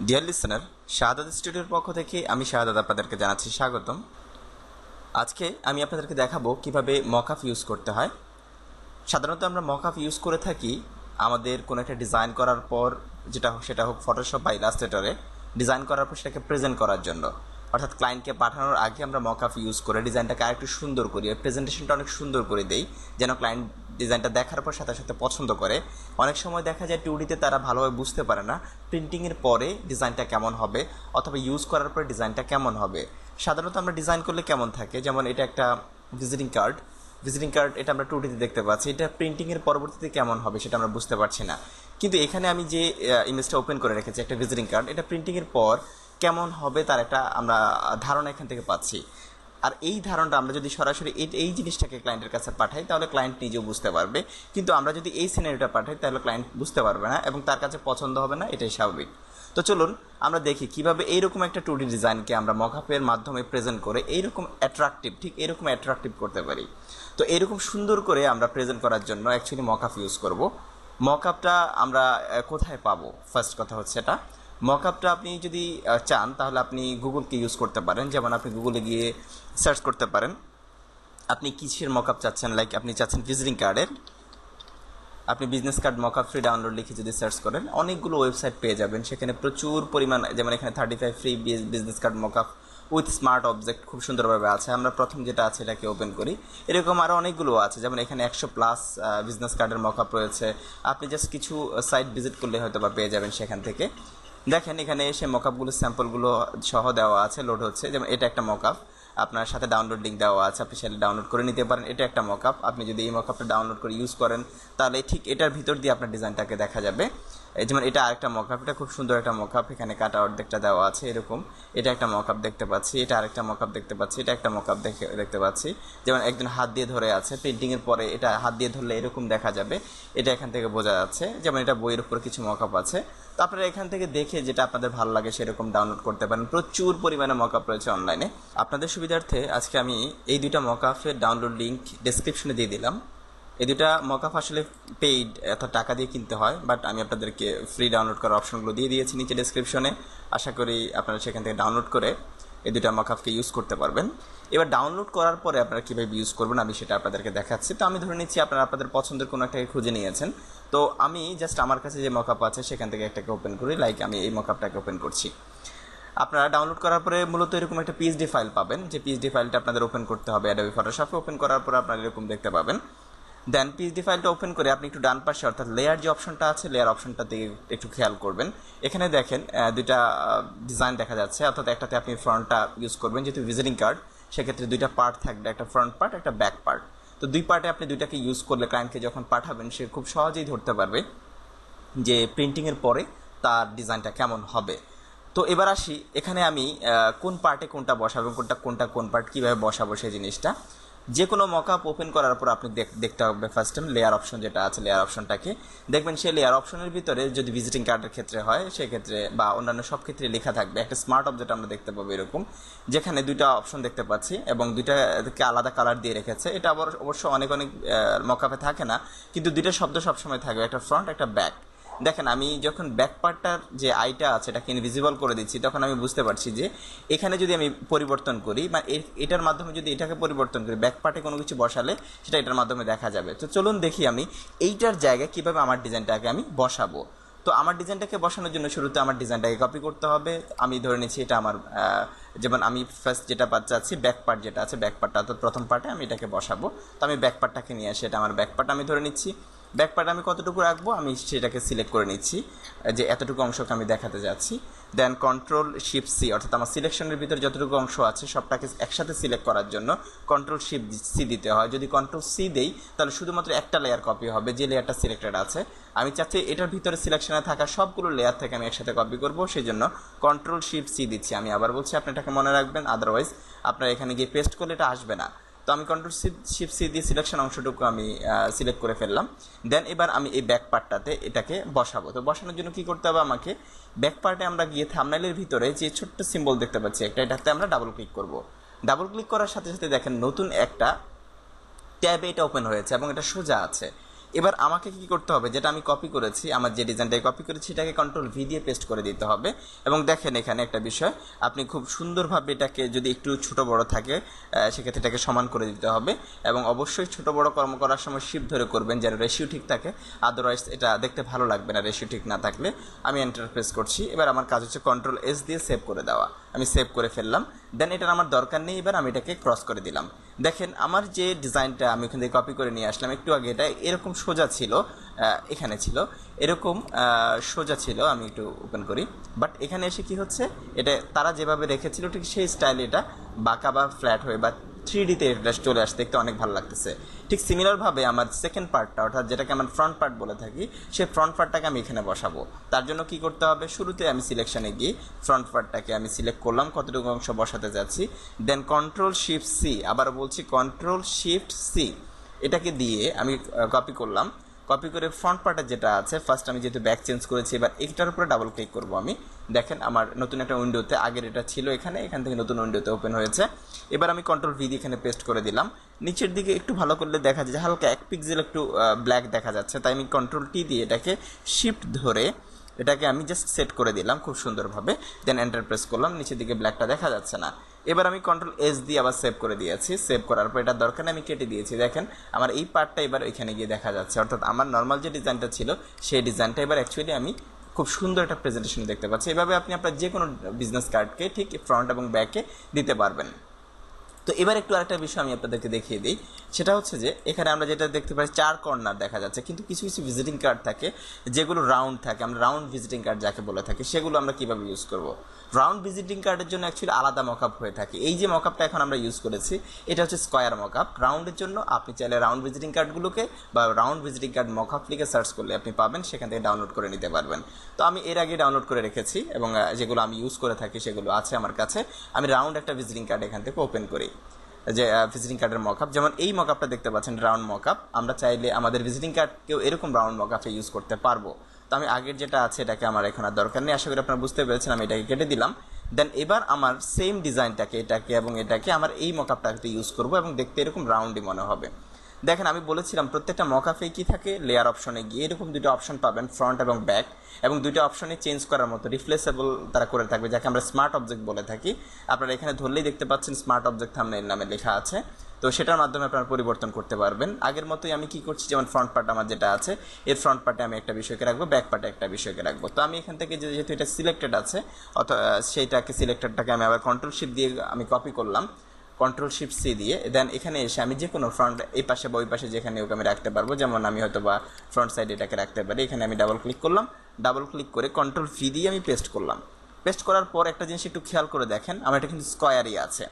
Deer listener, শাহাদাত স্টুডিওর পক্ষ থেকে আমি শাহাদাত আপনাদেরকে জানাচ্ছি স্বাগতম। আজকে আমি আপনাদেরকে দেখাবো কিভাবে মকআপ ইউজ করতে হয়। সাধারণত আমরা মকআপ ইউজ করে থাকি আমাদের কোনো একটা ডিজাইন করার পর, সেটা হোক ফটোশপ বা ইলাস্ট্রেটরে, ডিজাইন করার পর সেটাকে প্রেজেন্ট করার জন্য। অর্থাৎ ক্লায়েন্টকে পাঠানোর আগে আমরা মকআপ ইউজ করে ডিজাইনটাকে আরেকটু সুন্দর করি, প্রেজেন্টেশনটা অনেক সুন্দর করে দেই, যেন ক্লায়েন্ট ডিজাইনটা দেখার পর সাথে সাথে পছন্দ করে। অনেক সময় দেখা যায় টুডিতে তারা ভালোভাবে বুঝতে পারে না প্রিন্টিংয়ের পরে ডিজাইনটা কেমন হবে অথবা ইউজ করার পরে ডিজাইনটা কেমন হবে। সাধারণত আমরা ডিজাইন করলে কেমন থাকে, যেমন এটা একটা ভিজিটিং কার্ড, এটা আমরা টুডিতে দেখতে পাচ্ছি, এটা প্রিন্টিংয়ের পরবর্তীতে কেমন হবে সেটা আমরা বুঝতে পারছি না। কিন্তু এখানে আমি যে ইমেজটা ওপেন করে রেখেছি, একটা ভিজিটিং কার্ড, এটা প্রিন্টিংয়ের পর কেমন হবে তার একটা আমরা ধারণা এখান থেকে পাচ্ছি। আর এই ধারণাটা আমরা যদি সরাসরি এই জিনিসটাকে ক্লায়েন্টের কাছে পাঠাই তাহলে ক্লায়েন্ট নিজেও বুঝতে পারবে, কিন্তু আমরা যদি এই সিনারিওটা পাঠাই তাহলে ক্লায়েন্ট বুঝতে পারবে না এবং তার কাছে পছন্দ হবে না, এটাই স্বাভাবিক। তো চলুন আমরা দেখি কিভাবে এইরকম একটা 2D ডিজাইনকে আমরা মকআপের মাধ্যমে প্রেজেন্ট করে এইরকম অ্যাট্রাকটিভ করতে পারি। তো এরকম সুন্দর করে আমরা প্রেজেন্ট করার জন্য অ্যাকচুয়ালি মকআপ ইউজ করব। মকআপটা আমরা কোথায় পাবো? ফার্স্ট কথা হচ্ছে এটা, মকআপটা আপনি যদি চান তাহলে আপনি গুগলকে ইউজ করতে পারেন। যেমন আপনি গুগলে গিয়ে সার্চ করতে পারেন আপনি কিসের মকআপ চাচ্ছেন, লাইক আপনি চাচ্ছেন ভিজিটিং কার্ডের, আপনি business card mockup free download লিখে যদি সার্চ করেন অনেকগুলো ওয়েবসাইট পেয়ে যাবেন। সেখানে প্রচুর পরিমাণ, যেমন এখানে 35 free business card mockup with smart object খুব সুন্দরভাবে আছে। আমরা প্রথম যেটা আছে এটাকে ওপেন করি। এরকম আরও অনেকগুলো আছে, যেমন এখানে 100+ বিজনেস কার্ডের মকআপ রয়েছে। আপনি জাস্ট কিছু সাইট ভিজিট করলে হয়তো বা পেয়ে যাবেন সেখান থেকে। দেখেন এখানে এসে মকআপগুলো স্যাম্পলগুলো সহ দেওয়া আছে, লোড হচ্ছে। যেমন এটা একটা মকআপ, আপনার সাথে ডাউনলোড লিঙ্ক দেওয়া আছে, আপনি সেটা ডাউনলোড করে নিতে পারেন। এটা একটা মকআপ, আপনি যদি এই মকআপটা ডাউনলোড করে ইউজ করেন তাহলে ঠিক এটার ভিতর দিয়ে আপনার ডিজাইনটাকে দেখা যাবে। যেমন এটা আরেকটা মকআপ, এটা খুব সুন্দর একটা মকআপ, এখানে কাটা অর্ধেকটা দেওয়া আছে এরকম। এটা একটা মকআপ দেখতে পাচ্ছি, এটা আরেকটা মকআপ দেখতে পাচ্ছি, এটা একটা মকআপ দেখতে পাচ্ছি। যেমন একজন হাত দিয়ে ধরে আছে, প্রিন্টিংয়ের পরে এটা হাত দিয়ে ধরলে এরকম দেখা যাবে, এটা এখান থেকে বোঝা যাচ্ছে। যেমন এটা বইয়ের উপর কিছু মকআপ আছে। তো আপনারা এখান থেকে দেখে যেটা আপনাদের ভালো লাগে সেরকম ডাউনলোড করতে পারেন। প্রচুর পরিমাণে মকআপ রয়েছে অনলাইনে। আপনাদের সুবিধার্থে আজকে আমি এই দুইটা মকআপের ডাউনলোড লিঙ্ক ডেসক্রিপশনে দিয়ে দিলাম। এই দুটা মকআপ আসলে পেইড, অর্থাৎ টাকা দিয়ে কিনতে হয়, বাট আমি আপনাদেরকে ফ্রি ডাউনলোড করার অপশনগুলো দিয়ে দিয়েছি নিচে ডেসক্রিপশনে। আশা করি আপনারা সেখান থেকে ডাউনলোড করে এই দুটা মকআপকে ইউজ করতে পারবেন। এবার ডাউনলোড করার পরে আপনারা কীভাবে ইউজ করবেন আমি সেটা আপনাদেরকে দেখাচ্ছি। তো আমি ধরে নিচ্ছি আপনারা আপনাদের পছন্দের কোনো একটাকে খুঁজে নিয়েছেন। তো আমি জাস্ট আমার কাছে যে মকআপ আছে সেখান থেকে একটাকে ওপেন করি, লাইক আমি এই মকআপটাকে ওপেন করছি। আপনারা ডাউনলোড করার পরে মূলত এরকম একটা পিএসডি ফাইল পাবেন, যে পিএসডি ফাইলটা আপনাদের ওপেন করতে হবে অ্যাডোবি ফটোশপে। ওপেন করার পরে আপনারা এরকম দেখতে পাবেন। দেন পিএসডি ফাইলটা ওপেন করে আপনি একটু ডান পাশে, অর্থাৎ লেয়ার যে অপশনটা আছে, লেয়ার অপশনটা দিকে একটু খেয়াল করবেন। এখানে দেখেন দুইটা ডিজাইন দেখা যাচ্ছে, অর্থাৎ একটাতে আপনি ফ্রন্টটা ইউজ করবেন, যেহেতু ভিজিটিং কার্ড সেক্ষেত্রে দুইটা পার্ট থাকবে, একটা ফ্রন্ট পার্ট একটা ব্যাক পার্ট। তো দুই পার্টে আপনি দুইটাকে ইউজ করলে ক্লায়েন্টকে যখন পাঠাবেন সে খুব সহজেই ধরতে পারবে যে প্রিন্টিংয়ের পরে তার ডিজাইনটা কেমন হবে। তো এবার আসি, এখানে আমি কোন পার্টে কোনটা বসাবো, কোন পার্ট কীভাবে বসাবো সেই জিনিসটা। যে কোনো মকআপ ওপেন করার পর আপনি দেখতে হবে ফার্স্ট টাইম লেয়ার অপশন যেটা আছে, লেয়ার অপশনটাকে দেখবেন। সেই লেয়ার অপশনের ভিতরে যদি ভিজিটিং কার্ডের ক্ষেত্রে হয় সেক্ষেত্রে বা অন্যান্য সব ক্ষেত্রে লেখা থাকবে একটা স্মার্ট অবজেক্ট আমরা দেখতে পাবো এরকম, যেখানে দুইটা অপশন দেখতে পাচ্ছি এবং দুইটাকে আলাদা কালার দিয়ে রেখেছে। এটা আবার অবশ্য অনেক মকআপে থাকে না, কিন্তু দুইটা শব্দ সবসময় থাকবে, একটা ফ্রন্ট একটা ব্যাক। দেখেন আমি যখন ব্যাক পার্টটার যে আইটা আছে এটাকে ইনভিজিবল করে দিচ্ছি, তখন আমি বুঝতে পারছি যে এখানে যদি আমি পরিবর্তন করি বা এটার মাধ্যমে যদি এটাকে পরিবর্তন করি, ব্যাক পার্টে কোনো কিছু বসালে সেটা এটার মাধ্যমে দেখা যাবে। তো চলুন দেখি আমি এইটার জায়গায় কীভাবে আমার ডিজাইনটাকে আমি বসাবো। তো আমার ডিজাইনটাকে বসানোর জন্য শুরুতে আমার ডিজাইনটাকে কপি করতে হবে। আমি ধরে নিচ্ছি এটা আমার, যেমন আমি ফার্স্ট যেটা চাচ্ছি ব্যাক পার্ট যেটা আছে, ব্যাক পার্টটা অর্থাৎ প্রথম পার্টে আমি এটাকে বসাবো। তো আমি ব্যাক পার্টটাকে নিয়ে আসি, এটা আমার ব্যাক পার্ট আমি ধরে নিচ্ছি। ব্যাক পার্ট আমি কতটুকু রাখবো আমি সেটাকে সিলেক্ট করে নিচ্ছি, যে এতটুকু অংশকে আমি দেখাতে যাচ্ছি। দেন Ctrl+Shift+C, অর্থাৎ আমার সিলেকশনের ভিতরে যতটুকু অংশ আছে সবটাকে একসাথে সিলেক্ট করার জন্য Ctrl+Shift+C দিতে হয়। যদি Ctrl+C দেই তাহলে শুধুমাত্র একটা লেয়ার কপি হবে, যে লেয়ারটা সিলেক্টেড আছে। আমি চাচ্ছি এটার ভিতরে সিলেকশনে থাকা সবগুলো লেয়ার থেকে আমি একসাথে কপি করব, সেই জন্য Ctrl+Shift+C দিচ্ছি। আমি আবার বলছি আপনি এটাকে মনে রাখবেন, আদারওয়াইজ আপনার এখানে গিয়ে পেস্ট করলে এটা আসবে না। তো আমি Ctrl+Shift+C দিয়ে সিলেকশন অংশটুকু আমি সিলেক্ট করে ফেললাম। দেন এবার আমি এই ব্যাক পার্টটাতে এটাকে বসাবো। তো বসানোর জন্য কি করতে হবে আমাকে, ব্যাক পার্টে আমরা গিয়ে থাম্বনেইলের ভিতরে যে ছোট্ট সিম্বল দেখতে পাচ্ছি একটা, এটাতে আমরা ডাবল ক্লিক করব। ডাবল ক্লিক করার সাথে সাথে দেখেন নতুন একটা ট্যাবে এটা ওপেন হয়েছে এবং এটা সোজা আছে। এবার আমাকে কি করতে হবে, যেটা আমি কপি করেছি, আমার যে ডিজাইনটাই কপি করেছি এটাকে কন্ট্রোল ভি দিয়ে পেস্ট করে দিতে হবে। এবং দেখেন এখানে একটা বিষয়, আপনি খুব সুন্দরভাবে এটাকে যদি একটু ছোট বড় থাকে সেক্ষেত্রে এটাকে সমান করে দিতে হবে। এবং অবশ্যই ছোট বড় কর্ম করার সময় শিফট ধরে করবেন যেন রেশিও ঠিক থাকে, আদারওয়াইজ এটা দেখতে ভালো লাগবে না রেশিও ঠিক না থাকলে। আমি এন্টার প্রেস করছি। এবার আমার কাজ হচ্ছে কন্ট্রোল এস দিয়ে সেভ করে দেওয়া। আমি সেভ করে ফেললাম। দেন এটার আমার দরকার নেই, এবার আমি এটাকে ক্রস করে দিলাম। দেখেন আমার যে ডিজাইনটা আমি ওখান থেকে কপি করে নিয়ে আসলাম একটু আগে, এটা এরকম সোজা ছিল, এখানে ছিল এরকম সোজা ছিল। আমি একটু ওপেন করি, বাট এখানে এসে কি হচ্ছে, এটা তারা যেভাবে রেখেছিল ঠিক সেই স্টাইলে এটা বাঁকা বা ফ্ল্যাট হয়ে বা 3Dতে এটা চলে আসতে দেখতে অনেক ভালো লাগতেছে। ঠিক সিমিলারভাবে আমার সেকেন্ড পার্টটা, অর্থাৎ যেটাকে আমরা ফ্রন্ট পার্ট বলে থাকি, সেই ফ্রন্ট পার্টটাকে আমি এখানে বসাবো। তার জন্য কি করতে হবে, শুরুতে আমি সিলেকশনে গিয়ে ফ্রন্ট পার্টটাকে আমি সিলেক্ট করলাম কতটুকু অংশ বসাতে যাচ্ছি। দেন কন্ট্রোল শিফট সি, আবার বলছি কন্ট্রোল শিফট সি, এটাকে দিয়ে আমি কপি করলাম। কপি করে ফ্রন্ট পার্টের যেটা আছে, ফার্স্ট আমি যেহেতু ব্যাক চেঞ্জ করেছি, এবার এটার উপরে ডাবল ক্লিক করব আমি। দেখেন আমার নতুন একটা উইন্ডোতে, আগের এটা ছিল এখান থেকে নতুন উইন্ডোতে ওপেন হয়েছে। এবার আমি কন্ট্রোল ভি দিয়ে এখানে পেস্ট করে দিলাম। নিচের দিকে একটু ভালো করলে দেখা যায় হালকা 1 পিক্সেল একটু ব্ল্যাক দেখা যাচ্ছে, তাই আমি কন্ট্রোল টি দিয়ে এটাকে শিফট ধরে এটাকে আমি জাস্ট সেট করে দিলাম খুব সুন্দরভাবে। দেন এন্টার প্রেস করলাম, নিচের দিকে ব্ল্যাকটা দেখা যাচ্ছে না। এবার আমি কন্ট্রোল এস দিয়ে আবার সেভ করে দিয়েছি। সেভ করার পর এটার দরকার আমি কেটে দিয়েছি। দেখেন আমার এই পার্টটা এবার এখানে গিয়ে দেখা যাচ্ছে, অর্থাৎ আমার নর্মাল যে ডিজাইনটা ছিল সেই ডিজাইনটা এবার অ্যাকচুয়ালি আমি খুব সুন্দর একটা প্রেজেন্টেশন দেখতে পাচ্ছি। এভাবে আপনি আপনার যে কোনো বিজনেস কার্ডকে ঠিক ফ্রন্ট এবং ব্যাকে দিতে পারবেন। তো এবার একটু আরেকটা বিষয় আমি আপনাদেরকে দেখিয়ে দিই, সেটা হচ্ছে যে এখানে আমরা যেটা দেখতে পাই 4 কর্নার দেখা যাচ্ছে, কিন্তু কিছু কিছু ভিজিটিং কার্ড থাকে যেগুলো রাউন্ড থাকে, আমরা রাউন্ড ভিজিটিং কার্ড যাকে বলে থাকি, সেগুলো আমরা কীভাবে ইউজ করব। রাউন্ড ভিজিটিং কার্ডের জন্য অ্যাকচুয়ালি আলাদা মকআপ হয়ে থাকে। এই যে মকআপটা এখন আমরা ইউজ করেছি এটা হচ্ছে স্কোয়ার মকআপ। রাউন্ডের জন্য আপনি চাইলে রাউন্ড ভিজিটিং কার্ডগুলোকে বা রাউন্ড ভিজিটিং কার্ড মকআপ লিখে সার্চ করলে আপনি পাবেন, সেখান থেকে ডাউনলোড করে নিতে পারবেন। তো আমি এর আগে ডাউনলোড করে রেখেছি এবং যেগুলো আমি ইউজ করে থাকি সেগুলো আছে আমার কাছে। আমি রাউন্ড একটা ভিজিটিং কার্ড এখান থেকে ওপেন করি, যে ভিজিটিং কার্ডের মকআপ, যেমন এই মকআপটা দেখতে পাচ্ছেন রাউন্ড মকআপ। আমরা চাইলে আমাদের ভিজিটিং কার্ডকেও এরকম রাউন্ড মকআপে ইউজ করতে পারবো। তো আমি আগের যেটা আছে এটাকে আমার এখন আর দরকার নেই, আশা করি আপনারা বুঝতে পেরেছেন। আমি এটাকে কেটে দিলাম। দেন এবার আমার সেম ডিজাইনটাকে এটাকে এবং এটাকে আমার এই মকআপটাকে ইউজ করব এবং দেখতে এরকম রাউন্ডই মনে হবে। দেখেন আমি বলেছিলাম প্রত্যেকটা মকআপে কি থাকে, লেয়ার অপশনে গিয়ে এরকম দুটো অপশন পাবেন, ফ্রন্ট এবং ব্যাক, এবং দুটো অপশনে চেঞ্জ করার মতো রিপ্লেসেবল তারা করে থাকবে, যাকে আমরা স্মার্ট অবজেক্ট বলে থাকি। আপনারা এখানে ধরলেই দেখতে পাচ্ছেন স্মার্ট অবজেক্ট থাম্বনেইল নামে লেখা আছে। তো সেটার মাধ্যমে আপনারা পরিবর্তন করতে পারবেন। আগের মতোই আমি কি করছি, যেমন ফ্রন্ট পার্ট আমার যেটা আছে, এর ফ্রন্ট পার্টে আমি একটা বিষয়কে রাখবো, ব্যাক পার্টে একটা বিষয়কে রাখবো। তো আমি এখান থেকে যেহেতু এটা সিলেক্টেড আছে, অথবা সেইটাকে সিলেক্টেডটাকে আমি আবার কন্ট্রোল শিফট দিয়ে আমি কপি করলাম, কন্ট্রোল শিফট সি দিয়ে। দেন এখানে এসে আমি যে কোনো ফ্রন্ট এই পাশে বা ওই পাশে যেখানে ওকে আমি রাখতে পারবো, যেমন আমি হয়তো বা ফ্রন্ট সাইডে এটাকে রাখতে পারি। এখানে আমি ডাবল ক্লিক করলাম, ডাবল ক্লিক করে কন্ট্রোল ভি দিয়ে আমি পেস্ট করলাম। পেস্ট করার পর একটা জিনিস একটু খেয়াল করে দেখেন, আমার এটা কিন্তু স্কোয়ারই আছে।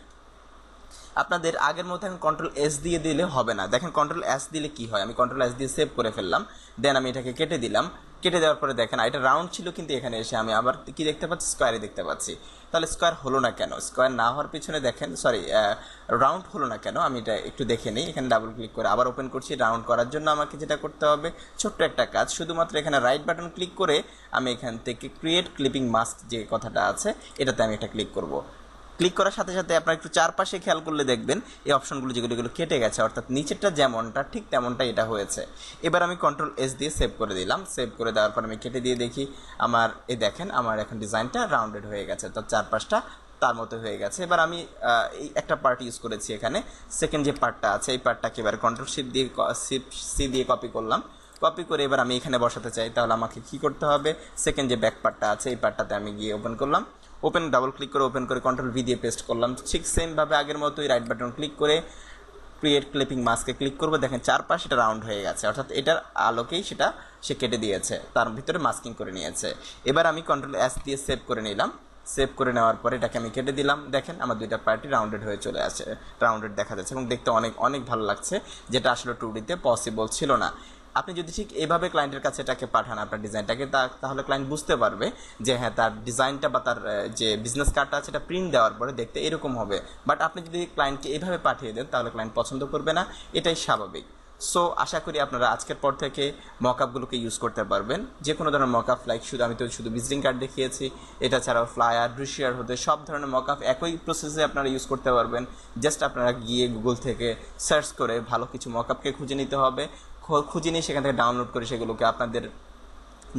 আপনাদের আগের মতো এখন কন্ট্রোল এস দিয়ে দিলে হবে না। দেখেন কন্ট্রোল এস দিলে কি হয়, আমি কন্ট্রোল এস দিয়ে সেভ করে ফেললাম। দেন আমি এটাকে কেটে দিলাম। কেটে দেওয়ার পরে দেখেন এটা রাউন্ড ছিল, কিন্তু এখানে এসে আমি আবার কি দেখতে পাচ্ছি, স্কোয়ারই দেখতে পাচ্ছি। তাহলে স্কোয়ার হলো না কেন, স্কোয়ার না হওয়ার পিছনে দেখেন, সরি রাউন্ড হলো না কেন, আমি এটা একটু দেখে নিই। এখানে ডাবল ক্লিক করে আবার ওপেন করছি। রাউন্ড করার জন্য আমাকে যেটা করতে হবে, ছোট্ট একটা কাজ, শুধুমাত্র এখানে রাইট বাটন ক্লিক করে আমি এখান থেকে ক্রিয়েট ক্লিপিং মাস্ক যে কথাটা আছে এটাতে আমি এটা ক্লিক করব। ক্লিক করার সাথে সাথে আপনার একটু চারপাশে খেয়াল করলে দেখবেন এই অপশনগুলো যেগুলো কেটে গেছে, অর্থাৎ নিচেরটা যেমনটা ঠিক তেমনটা এটা হয়েছে। এবার আমি কন্ট্রোল এস দিয়ে সেভ করে দিলাম। সেভ করে দেওয়ার পর আমি কেটে দিয়ে দেখি আমার এই দেখেন আমার এখন ডিজাইনটা রাউন্ডেড হয়ে গেছে, তার চারপাশটা তার মতো হয়ে গেছে। এবার আমি এই একটা পার্ট ইউজ করেছি এখানে, সেকেন্ড যে পার্টটা আছে এই পার্টটাকে এবার কন্ট্রোল শিফট সি দিয়ে কপি করলাম। কপি করে এবার আমি এখানে বসাতে চাই, তাহলে আমাকে কি করতে হবে, সেকেন্ড যে ব্যাক পার্টটা আছে এই পার্টটাতে আমি গিয়ে ওপেন করলাম। ওপেন ডাবল ক্লিক করে ওপেন করে কন্ট্রোল ভি দিয়ে পেস্ট করলাম। ঠিক সেমভাবে আগের মতোই রাইট বাটন ক্লিক করে ক্রিয়েট ক্লিপিং মাস্কে ক্লিক করবো। দেখেন চারপাশ এটা রাউন্ড হয়ে গেছে, অর্থাৎ এটার আলোকেই সেটা সে কেটে দিয়েছে, তার ভিতরে মাস্কিং করে নিয়েছে। এবার আমি কন্ট্রোল এস দিয়ে সেভ করে নিলাম। সেভ করে নেওয়ার পরে এটাকে আমি কেটে দিলাম। দেখেন আমার দুইটা পার্টি রাউন্ডেড হয়ে চলে আসে, রাউন্ডেড দেখা যাচ্ছে এবং দেখতে অনেক অনেক ভালো লাগছে, যেটা আসলে 2Dতে পসিবল ছিল না। আপনি যদি ঠিক এভাবে ক্লায়েন্টের কাছে এটাকে পাঠান আপনার ডিজাইনটাকে, তাহলে ক্লায়েন্ট বুঝতে পারবে যে হ্যাঁ তার ডিজাইনটা বা তার যে বিজনেস কার্ডটা আছে এটা প্রিন্ট দেওয়ার পরে দেখতে এরকম হবে। বাট আপনি যদি ক্লায়েন্টকে এইভাবে পাঠিয়ে দেন তাহলে ক্লায়েন্ট পছন্দ করবে না, এটাই স্বাভাবিক। সো আশা করি আপনারা আজকের পর থেকে মকআপগুলোকে ইউজ করতে পারবেন, যে কোনো ধরনের মকআপ, লাইক আমি তো শুধু ভিজিটিং কার্ড দেখিয়েছি, এটা ছাড়াও ফ্লায়ার, ব্রোশিয়ার হতে সব ধরনের মকআপ একই প্রসেসে আপনারা ইউজ করতে পারবেন। জাস্ট আপনারা গিয়ে গুগল থেকে সার্চ করে ভালো কিছু মকআপকে খুঁজে নিতে হবে, খুঁজে নিয়ে সেখান থেকে ডাউনলোড করে সেগুলোকে আপনাদের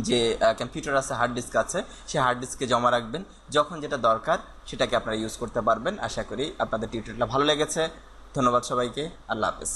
যে কম্পিউটার আছে, হার্ড ডিস্ক আছে, সেই হার্ড ডিস্কে জমা রাখবেন। যখন যেটা দরকার সেটাকে আপনারা ইউজ করতে পারবেন। আশা করি আপনাদের টিউটোরিয়ালটা ভালো লেগেছে। ধন্যবাদ সবাইকে। আল্লাহ হাফেজ।